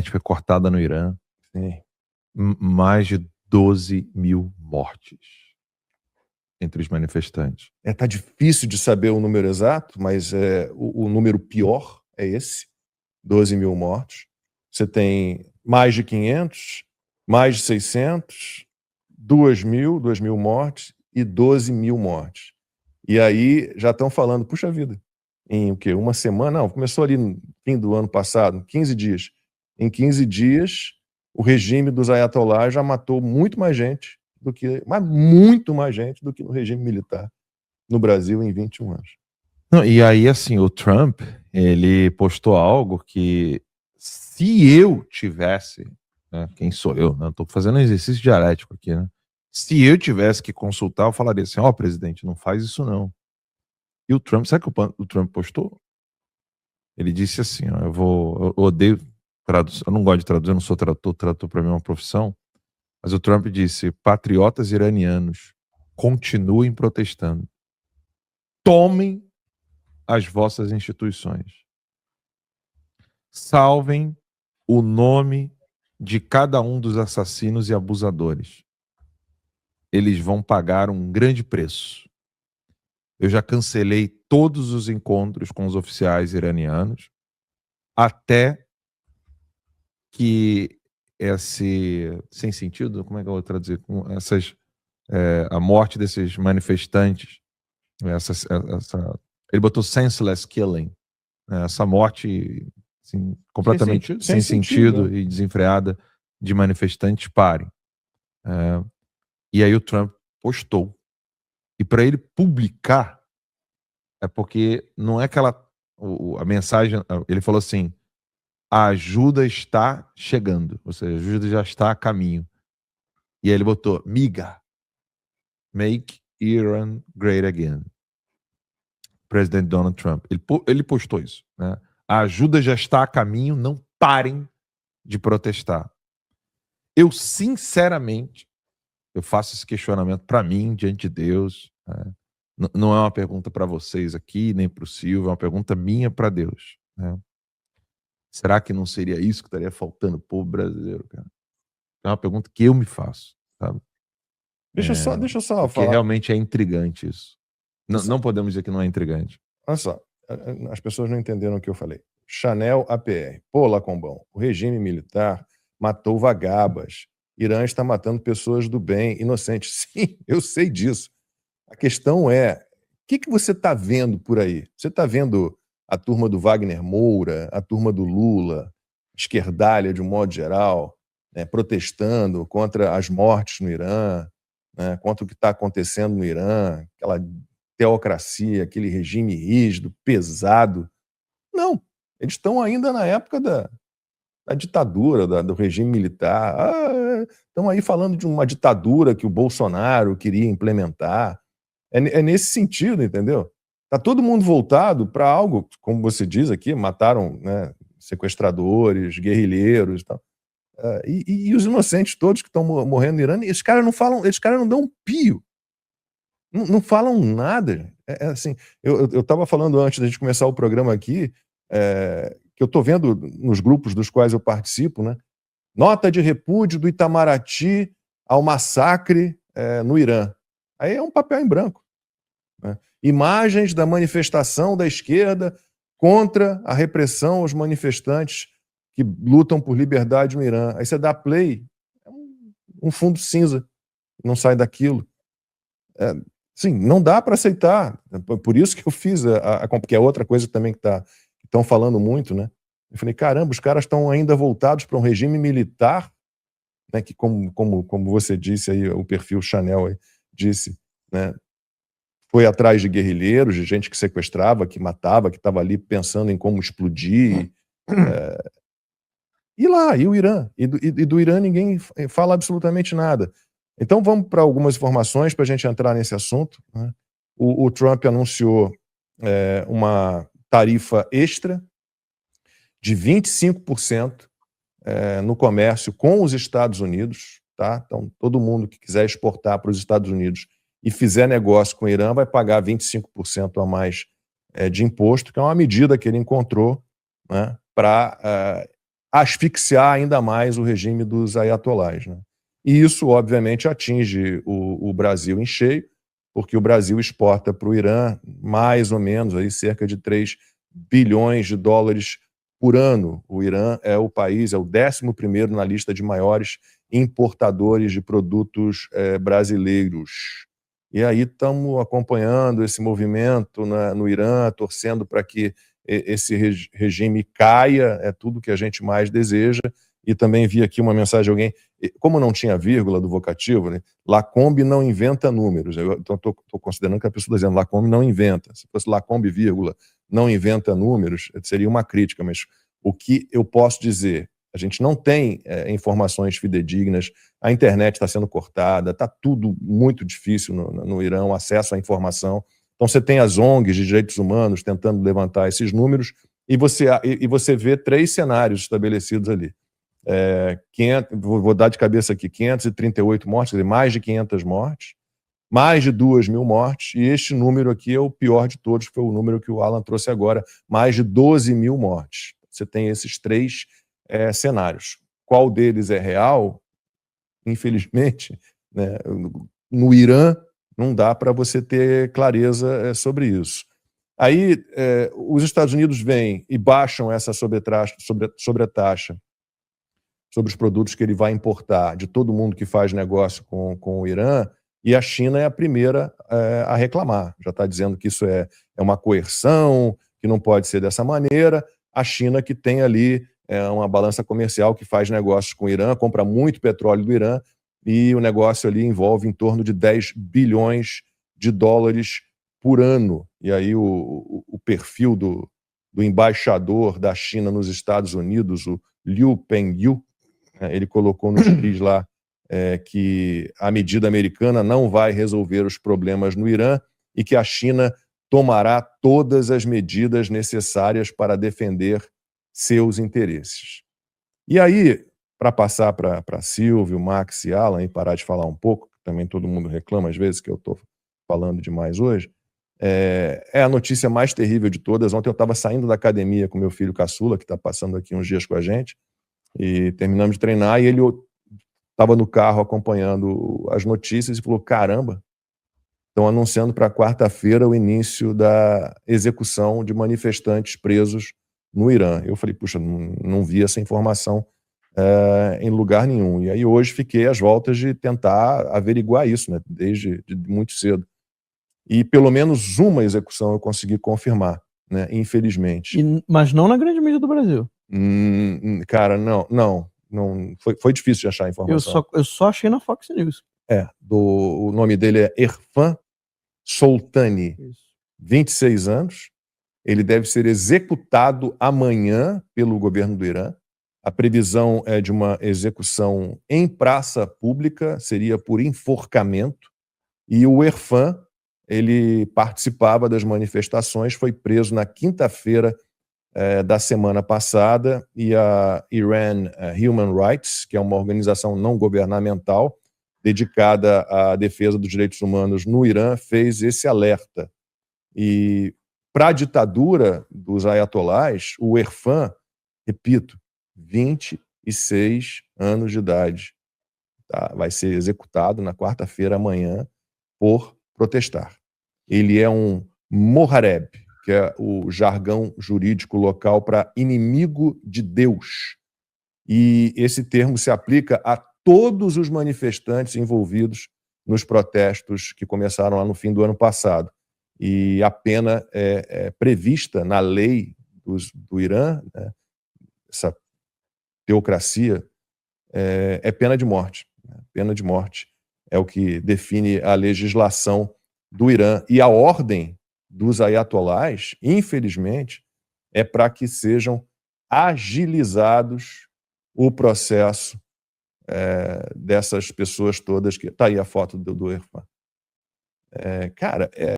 internet foi cortada no Irã. Sim. Mais de 12 mil mortes entre os manifestantes. Tá difícil de saber o número exato, mas o número pior é esse, 12 mil mortos. Você tem mais de 500, mais de 600, 2 mil mortes e 12 mil mortes. E aí já estão falando, puxa vida, em o quê? Uma semana? Não, começou ali no fim do ano passado, 15 dias. Em 15 dias, o regime dos ayatollahs já matou muito mais gente mas muito mais gente do que no regime militar no Brasil em 21 anos. Não, e aí, assim, o Trump, ele postou algo que, se eu tivesse, né, quem sou eu, né, tô fazendo um exercício dialético aqui, né? Se eu tivesse que consultar, eu falaria assim, presidente, não faz isso não. E o Trump, sabe o que o Trump postou? Ele disse assim, eu odeio tradução, eu não gosto de traduzir, eu não sou tradutor para mim é uma profissão, mas o Trump disse, patriotas iranianos, continuem protestando. Tomem as vossas instituições. Salvem o nome de cada um dos assassinos e abusadores. Eles vão pagar um grande preço. Eu já cancelei todos os encontros com os oficiais iranianos até que sem sentido, como é que eu vou traduzir? A morte desses manifestantes, ele botou senseless killing, né, essa morte assim, completamente sem sentido e desenfreada de manifestantes parem. E aí o Trump postou. E para ele publicar, é porque não é a mensagem, ele falou assim, a ajuda está chegando, ou seja, a ajuda já está a caminho. E aí ele botou, MIGA, Make Iran Great Again. Presidente Donald Trump. Ele postou isso, né? A ajuda já está a caminho, não parem de protestar. Eu, sinceramente, eu faço esse questionamento para mim, diante de Deus. Né? Não é uma pergunta para vocês aqui, nem para o Silvio, é uma pergunta minha para Deus. Né? Será que não seria isso que estaria faltando o povo brasileiro, cara? É uma pergunta que eu me faço, sabe? Deixa eu só porque falar. realmente é intrigante isso. Não podemos dizer que não é intrigante. Olha só, as pessoas não entenderam o que eu falei. Chanel APR. Pô, Lacombão, o regime militar matou vagabas. Irã está matando pessoas do bem, inocentes. Sim, eu sei disso. A questão é, o que você está vendo por aí? Você está vendo a turma do Wagner Moura, a turma do Lula, esquerdalha de um modo geral, né, protestando contra as mortes no Irã, né, contra o que está acontecendo no Irã, aquela teocracia, aquele regime rígido, pesado. Não, eles estão ainda na época da ditadura, do regime militar. Estão aí falando de uma ditadura que o Bolsonaro queria implementar. É nesse sentido, entendeu? Está todo mundo voltado para algo, como você diz aqui, mataram, né, sequestradores, guerrilheiros e tal. E os inocentes todos que estão morrendo no Irã, esses caras não falam, esses caras não dão um pio. Não falam nada. Assim, eu estava falando antes da gente começar o programa aqui, que eu estou vendo nos grupos dos quais eu participo, né? Nota de repúdio do Itamaraty ao massacre no Irã. Aí é um papel em branco. Né? Imagens da manifestação da esquerda contra a repressão aos manifestantes que lutam por liberdade no Irã. Aí você dá play, é um fundo cinza, não sai daquilo. Sim, não dá para aceitar. Por isso que eu fiz, porque é outra coisa também que estão falando muito, né? Eu falei, caramba, os caras estão ainda voltados para um regime militar, né, que como você disse aí, o perfil Chanel aí, disse, né, foi atrás de guerrilheiros, de gente que sequestrava, que matava, que estava ali pensando em como explodir. E o Irã? E do Irã ninguém fala absolutamente nada. Então vamos para algumas informações para a gente entrar nesse assunto. Né? O Trump anunciou uma tarifa extra de 25% no comércio com os Estados Unidos. Tá? Então, todo mundo que quiser exportar para os Estados Unidos e fizer negócio com o Irã vai pagar 25% a mais de imposto, que é uma medida que ele encontrou, né, para asfixiar ainda mais o regime dos ayatolás, né? E isso, obviamente, atinge o Brasil em cheio, porque o Brasil exporta para o Irã mais ou menos aí, cerca de 3 bilhões de dólares por ano. O Irã é o país, é o 11º na lista de maiores importadores de produtos brasileiros. E aí estamos acompanhando esse movimento no Irã, torcendo para que esse regime caia, é tudo que a gente mais deseja. E também vi aqui uma mensagem de alguém, como não tinha vírgula do vocativo, né, Lacombe não inventa números. Então estou considerando que a pessoa está dizendo Lacombe não inventa. Se fosse Lacombe, vírgula, não inventa números, seria uma crítica, mas o que eu posso dizer, a gente não tem informações fidedignas, a internet está sendo cortada, está tudo muito difícil no Irã, o acesso à informação. Então você tem as ONGs de direitos humanos tentando levantar esses números e você vê 3 cenários estabelecidos ali. Vou dar de cabeça aqui, 538 mortes, quer dizer, mais de 500 mortes, mais de 2.000 mortes, e este número aqui é o pior de todos, que foi o número que o Alan trouxe agora, mais de 12.000 mortes. Você tem esses 3 cenários. Qual deles é real? Infelizmente, né, no Irã não dá para você ter clareza sobre isso. Aí os Estados Unidos vêm e baixam essa sobretaxa sobre os produtos que ele vai importar de todo mundo que faz negócio com o Irã, e a China é a primeira a reclamar. Já está dizendo que isso é uma coerção, que não pode ser dessa maneira. A China, que tem ali uma balança comercial, que faz negócios com o Irã, compra muito petróleo do Irã, e o negócio ali envolve em torno de 10 bilhões de dólares por ano. E aí o perfil do embaixador da China nos Estados Unidos, o Liu Pengyu, ele colocou no X lá que a medida americana não vai resolver os problemas no Irã e que a China tomará todas as medidas necessárias para defender seus interesses. E aí, para passar para Silvio, Max e Alan, e parar de falar um pouco, também todo mundo reclama às vezes que eu estou falando demais hoje, é a notícia mais terrível de todas. Ontem eu estava saindo da academia com meu filho caçula, que está passando aqui uns dias com a gente, e terminamos de treinar, e ele estava no carro acompanhando as notícias e falou, caramba, estão anunciando para quarta-feira o início da execução de manifestantes presos no Irã. Eu falei, puxa, não vi essa informação em lugar nenhum. E aí hoje fiquei às voltas de tentar averiguar isso, né, desde muito cedo. E pelo menos uma execução eu consegui confirmar, né, infelizmente. Mas não na grande mídia do Brasil. Cara, não. Foi difícil de achar a informação. Eu só achei na Fox News. O nome dele é Irfan Soltani, 26 anos. Ele deve ser executado amanhã pelo governo do Irã. A previsão é de uma execução em praça pública, seria por enforcamento. E o Irfan, ele participava das manifestações, foi preso na quinta-feira da semana passada, e a Iran Human Rights, que é uma organização não governamental dedicada à defesa dos direitos humanos no Irã, fez esse alerta. E para a ditadura dos ayatolás, o Irfan, repito, 26 anos de idade, tá? Vai ser executado na quarta-feira amanhã por protestar. Ele é um mohareb, que é o jargão jurídico local para inimigo de Deus. E esse termo se aplica a todos os manifestantes envolvidos nos protestos que começaram lá no fim do ano passado. E a pena é prevista na lei do Irã, né, essa teocracia, é pena de morte. Pena de morte é o que define a legislação do Irã. E a ordem dos ayatolás, infelizmente, é para que sejam agilizados o processo dessas pessoas todas. Está aí a foto do Irfan. Cara,